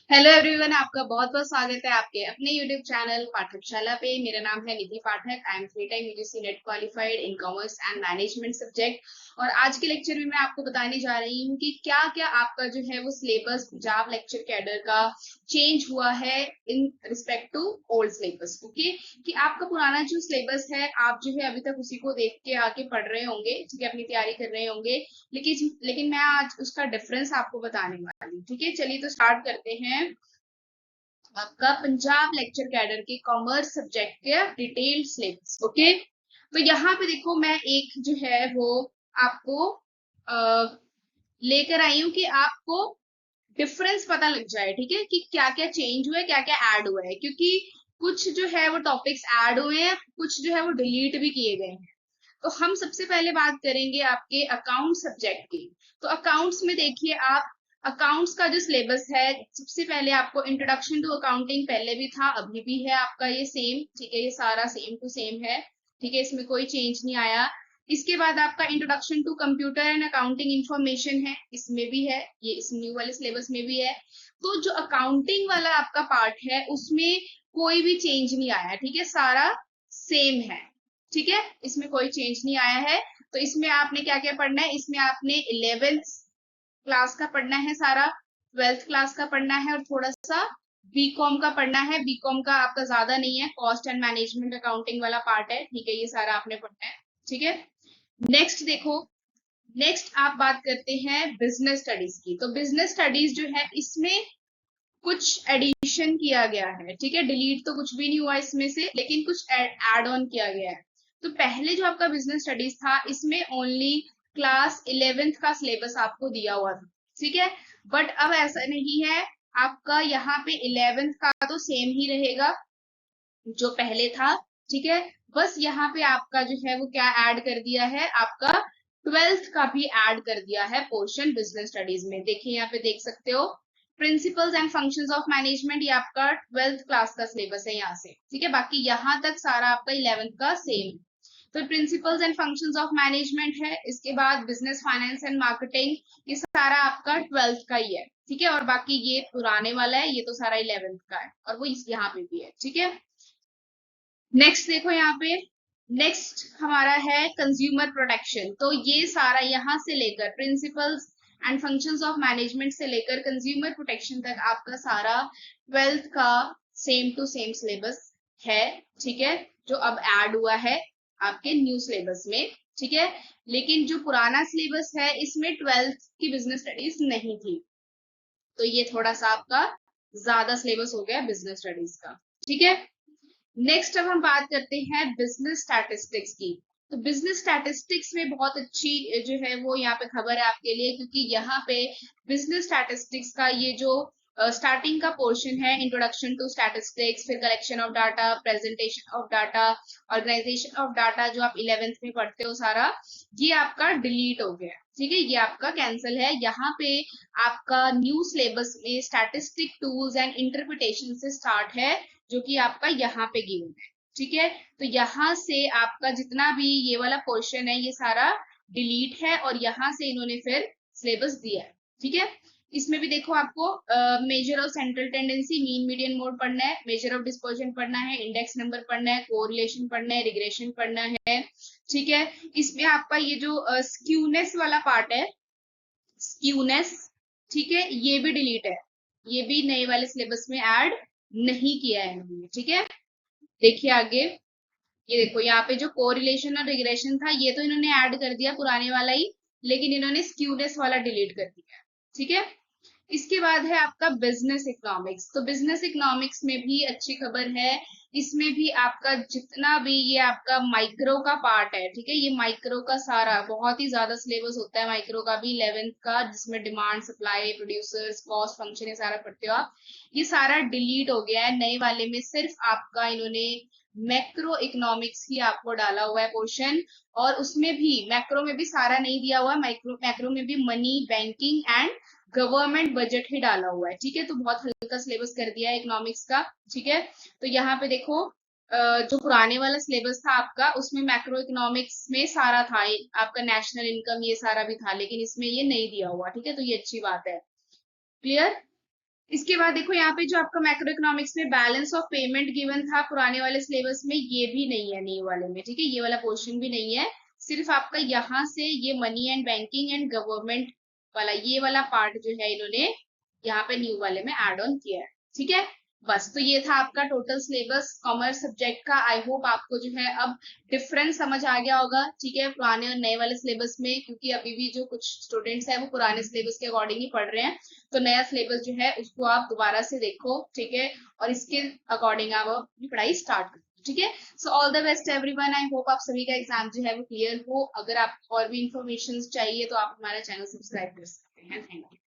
Hello everyone, आपका बहुत बहुत स्वागत है आपके अपने यूट्यूब चैनल पाठकशाला पे। मेरा नाम है Nidhi Pathak. I'm free time UGC NET qualified in commerce and management subject. और आज के लेक्चर में मैं आपको बताने जा रही हूँ कि क्या क्या आपका जो है वो सिलेबस जाव लेक्चर कैडर का चेंज हुआ है in respect to old syllabus. Okay, कि आपका पुराना जो सिलेबस है आप जो है अभी तक उसी को देख के आगे पढ़ रहे होंगे, ठीक है, अपनी तैयारी कर रहे होंगे। लेकिन लेकिन मैं आज उसका डिफरेंस आपको बताने वाली हूँ। ठीक है, चलिए तो स्टार्ट करते हैं। आपका पंजाब लेक्चर कैडर के कॉमर्स सब्जेक्ट के डिटेल सिलेबस। ओके, तो यहाँ पे देखो मैं एक जो है वो आपको लेकर आई हूँ कि आपको डिफरेंस पता लग जाए। ठीक है, कि क्या क्या चेंज हुआ है, क्या क्या ऐड हुआ है, क्योंकि कुछ जो है वो टॉपिक्स ऐड हुए हैं, कुछ जो है वो डिलीट भी किए गए हैं। तो हम सबसे पहले बात करेंगे आपके अकाउंट सब्जेक्ट की। तो अकाउंट्स में देखिए आप, अकाउंट्स का जो सिलेबस है, सबसे पहले आपको इंट्रोडक्शन टू अकाउंटिंग पहले भी था, अभी भी है आपका ये सेम। ठीक है, ये सारा सेम टू सेम है। ठीक है, इसमें कोई चेंज नहीं आया। इसके बाद आपका introduction to computer and accounting information है, इसमें भी है, ये इस न्यू वाले सिलेबस में भी है। तो जो अकाउंटिंग वाला आपका पार्ट है उसमें कोई भी चेंज नहीं आया। ठीक है, सारा सेम है। ठीक है, इसमें कोई चेंज नहीं आया है। तो इसमें आपने क्या क्या पढ़ना है, इसमें आपने 11th क्लास का पढ़ना है सारा, 12th क्लास का पढ़ना है और थोड़ा सा बीकॉम का पढ़ना है। बीकॉम का आपका ज्यादा नहीं है, कॉस्ट एंड मैनेजमेंट अकाउंटिंग वाला पार्ट है। ठीक है, ये सारा आपने पढ़ना है। ठीक है, नेक्स्ट देखो, नेक्स्ट आप बात करते हैं बिजनेस स्टडीज की। तो बिजनेस स्टडीज जो है इसमें कुछ एडिशन किया गया है। ठीक है, डिलीट तो कुछ भी नहीं हुआ इसमें से, लेकिन कुछ एड ऑन किया गया है। तो पहले जो आपका बिजनेस स्टडीज था इसमें ओनली क्लास 11th का सिलेबस आपको दिया हुआ था। ठीक है, बट अब ऐसा नहीं है। आपका यहाँ पे 11th का तो सेम ही रहेगा जो पहले था। ठीक है, बस यहाँ पे आपका जो है वो क्या ऐड कर दिया है, आपका 12th का भी ऐड कर दिया है पोर्शन बिजनेस स्टडीज में। देखिए यहाँ पे देख सकते हो, principles and functions of management, ये आपका 12th क्लास का सिलेबस है यहाँ से। ठीक है, बाकी यहाँ तक सारा आपका 11th का सेम है। तो principles and functions of management है, इसके बाद बिजनेस फाइनेंस एंड मार्केटिंग, ये सारा आपका 12th का ही है। ठीक है, और बाकी ये पुराने वाला है, ये तो सारा 11th का है और वो यहाँ पे भी है। ठीक है, नेक्स्ट देखो यहाँ पे, नेक्स्ट हमारा है कंज्यूमर प्रोटेक्शन। तो ये सारा यहाँ से लेकर principles and functions of management से लेकर कंज्यूमर प्रोटेक्शन तक आपका सारा 12th का सेम टू सेम सिलेबस है। ठीक है, जो अब ऐड हुआ है आपके न्यू सिलेबस में। ठीक है, लेकिन जो पुराना सिलेबस है इसमें 12th की बिजनेस स्टडीज नहीं थी, तो ये थोड़ा सा आपका ज्यादा सिलेबस हो गया बिजनेस स्टडीज का। ठीक है, नेक्स्ट अब हम बात करते हैं बिजनेस स्टैटिस्टिक्स की। तो बिजनेस स्टैटिस्टिक्स में बहुत अच्छी जो है वो यहाँ पे खबर है आपके लिए, क्योंकि यहाँ पे बिजनेस स्टैटिस्टिक्स का ये जो स्टार्टिंग का पोर्शन है, इंट्रोडक्शन टू स्टैटिस्टिक्स, फिर collection of data, presentation of data, organisation of data, जो आप 11th में पढ़ते हो सारा, ये आपका डिलीट हो गया। ठीक है, ये आपका कैंसिल है। यहाँ पे आपका न्यू सिलेबस में स्टैटिस्टिक टूल्स एंड इंटरप्रिटेशन से स्टार्ट है, जो कि आपका यहाँ पे गिवन है। ठीक है, तो यहाँ से आपका जितना भी ये वाला पोर्शन है ये सारा डिलीट है और यहाँ से इन्होंने फिर सिलेबस दिया है। ठीक है, इसमें भी देखो आपको measure of central tendency, mean median mode पढ़ना है, मेजर ऑफ डिस्पर्जन पढ़ना है, इंडेक्स नंबर पढ़ना है, कोरिलेशन पढ़ना है, रिग्रेशन पढ़ना है। ठीक है, इसमें आपका ये जो स्क्यूनेस वाला पार्ट है, स्क्यूनेस, ठीक है, ये भी डिलीट है। ये भी नए वाले सिलेबस में ऐड नहीं किया है इन्होंने। ठीक है, देखिए आगे, ये देखो यहाँ पे जो कोरिलेशन और रिग्रेशन था ये तो इन्होंने ऐड कर दिया पुराने वाला ही, लेकिन इन्होंने स्क्यूनेस वाला डिलीट कर दिया। ठीक है, इसके बाद है आपका बिजनेस इकोनॉमिक्स। तो बिजनेस इकोनॉमिक्स में भी अच्छी खबर है, इसमें भी आपका जितना भी ये आपका माइक्रो का पार्ट है, ठीक है, ये माइक्रो का सारा बहुत ही ज्यादा सिलेबस होता है माइक्रो का भी 11th का, जिसमें demand, supply, producers, cost function, ये सारा पढ़ते हो आप। ये सारा डिलीट हो गया है नए वाले में, सिर्फ आपका इन्होंने मैक्रो इकोनॉमिक्स ही आपको डाला हुआ है पोर्शन। और उसमें भी मैक्रो में भी सारा नहीं दिया हुआ, मैक्रो मैक्रो में भी money, banking and government budget ही डाला हुआ है। ठीक है, तो बहुत हल्का सिलेबस कर दिया है इकोनॉमिक्स का। ठीक है, तो यहाँ पे देखो जो पुराने वाला सिलेबस था आपका उसमें मैक्रो इकोनॉमिक्स में सारा था, आपका नेशनल इनकम ये सारा भी था, लेकिन इसमें ये नहीं दिया हुआ। ठीक है, तो ये अच्छी बात है। क्लियर। इसके बाद देखो यहाँ पे जो आपका मैक्रो इकोनॉमिक्स में बैलेंस ऑफ पेमेंट गिवन था पुराने वाले सिलेबस में, ये भी नहीं है न्यू वाले में, ठीक है, ये वाला पोर्शन भी नहीं है। सिर्फ आपका यहाँ से ये money and banking and government वाला ये वाला पार्ट जो है इन्होंने यहाँ पे न्यू वाले में ऐड ऑन किया है, ठीक है। बस तो ये था आपका टोटल सिलेबस कॉमर्स सब्जेक्ट का। आई होप आपको जो है अब डिफरेंस समझ आ गया होगा, ठीक है, पुराने और नए वाले सिलेबस में, क्योंकि अभी भी जो कुछ स्टूडेंट्स हैं वो पुराने सिलेबस के अकॉर्डिंग ही पढ़ रहे हैं। तो नया सिलेबस जो है उसको आप दोबारा से देखो, ठीक है, और इसके अकॉर्डिंग आप अपनी पढ़ाई स्टार्ट करो, ठीक है। So all the best everyone, I hope आप सभी का एग्जाम जो है वो क्लियर हो। अगर आप और भी इंफॉर्मेशन चाहिए तो आप हमारा चैनल सब्सक्राइब कर सकते हैं। Thank you.